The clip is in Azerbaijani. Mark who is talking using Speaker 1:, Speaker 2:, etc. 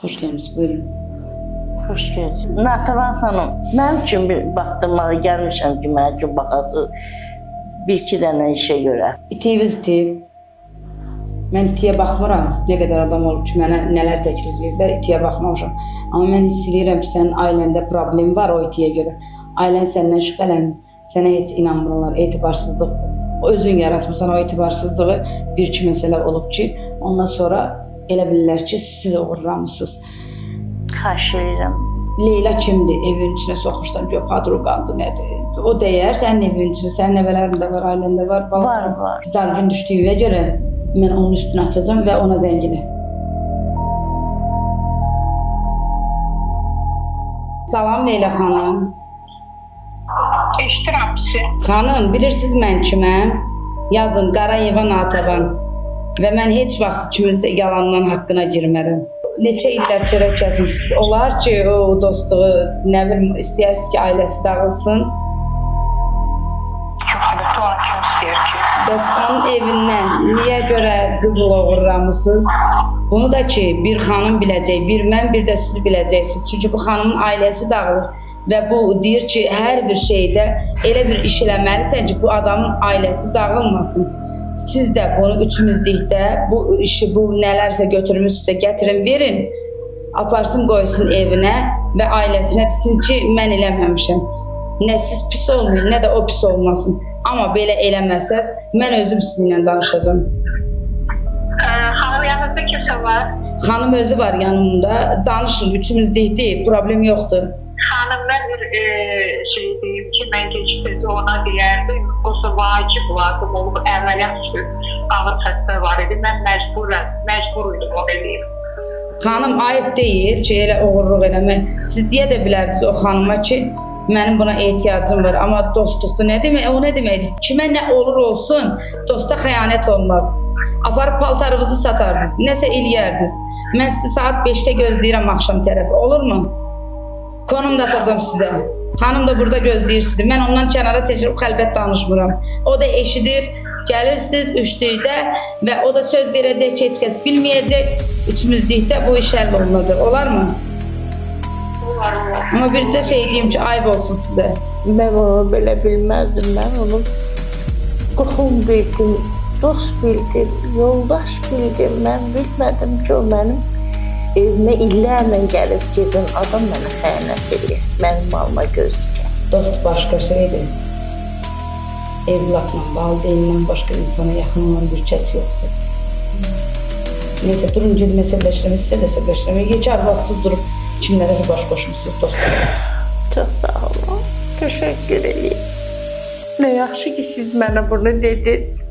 Speaker 1: Hoş geldiniz, buyurun.
Speaker 2: Xoş geldin. Natəvan xanım, mənim üçün bir baxdırmağa gəlmişəm ki, mənim üçün baxası bir-iki dənə işə görə.
Speaker 1: İtiyiniz itib. Mən itiyə baxmıram. Nə qədər adam olub ki, mənə nələr təklif ediblər, itiyə baxmamışam. Amma mən hiss edirəm ki, sənin ailəndə problem var o itiyə görə. Ailən səndən şübhələnir, sənə heç inanmırlar, etibarsızlıq. Özün yaratmısan o etibarsızlığı, bir-iki məsələ olub ki, ondan sonra elə bilirlər ki, siz uğurlamısınız.
Speaker 2: Xahiş edirəm.
Speaker 1: Leyla kimdir? Evin içine soxursan, gör padruqandır, nədir? O deyər, sənin evin içində, sənin nəvələrin də var, ailən də var.
Speaker 2: Var.
Speaker 1: Dargın düşdüyünə görə mən onun üstünü açacağım və ona zəng elə. Salam Leyla xanım.
Speaker 3: Eşidirəm sizi.
Speaker 1: Xanım, bilirsiniz mən kiməm? Yazın Qarayeva Natəvan. Və mən heç vaxt kiminsə yalandan haqqına girmərəm. Neçə illər çörək kəsmişsiniz. Olar ki, o dostluğu, nə bilim, istəyirsiniz ki, ailəsi dağılsın.
Speaker 3: Kim əlbəttə ona kim istəyir ki?
Speaker 1: Bəs onun evindən niyə görə qızıl oğurlamısınız? Bunu da ki, bir xanım biləcək, bir mən, bir də siz biləcəksiniz. Çünki bu xanımın ailəsi dağılır. Və bu deyir ki, hər bir şeydə elə bir iş eləməlisən ki, bu adamın ailəsi dağılmasın. Siz də bunu üçümüzlükdə bu işi, bu nələrsə götürmüşsünüzsə gətirin, verin. Aparsın, qoysun evinə və ailəsinə desin ki, mən eləməmişəm. Nə siz pis olmayın, nə də o pis olmasın. Amma belə eləməsəz, mən özüm sizinlə danışacağım.
Speaker 3: Xanım yanınızda kimsə var?
Speaker 1: Xanım özü var yanımda, danışın, üçümüzlükdə, problem yoxdur.
Speaker 3: Xanım, mən bir şey deyim ki, mən gecikməzi ona deyərdim. Olsa vacib lazım olub, əməliyyat üçün ağır xəstə var idi. Mən məcbur idim o eləyim.
Speaker 1: Xanım ayıb deyil ki, elə oğurluq eləmək. Siz deyə də bilərdiniz o xanıma ki, mənim buna ehtiyacım var. Amma dostluqda nə demək? O nə deməkdir? Kimə nə olur olsun, dosta xəyanət olmaz. Aparıb paltarınızı satardınız, nəsə eləyərdiniz. Mən sizi saat 5-də gözləyirəm axşam tərəfi, olurmu? Konum da atacağım sizə. Xanım da burada gözləyir sizi. Mən ondan kənara çəkilib xəlbət danışmıram. O da eşidir, gəlirsiniz üçlükdə və o da söz verəcək ki, heç kəs bilməyəcək. Üçümüzlükdə bu iş həll olunacaq, olarmı?
Speaker 3: Olar.
Speaker 1: Amma bircə şey deyim ki, ayıb olsun sizə.
Speaker 2: Mən onu belə bilməzdim. Mən onu qohum bildim, dost bildim, yoldaş bildim. Mən bilmədim ki, o mənim evimə illərlə gəlib gedən adam mənə xəyanət edir. Mənim malıma göz dikər.
Speaker 1: Dost başqa şeydir. Evlatla, valideynlə başqa insana yaxın olan bir kəs yoxdur. Neyse, durun gedin əsəbləşdirmək, sizə də əsəbləşdirmək. Yekə arvasız durub kimlərəsə baş qoşmuşsunuz, dostlarınız.
Speaker 2: Çox sağ olun. Təşəkkür edirəm. Nə yaxşı ki, siz mənə bunu dediniz.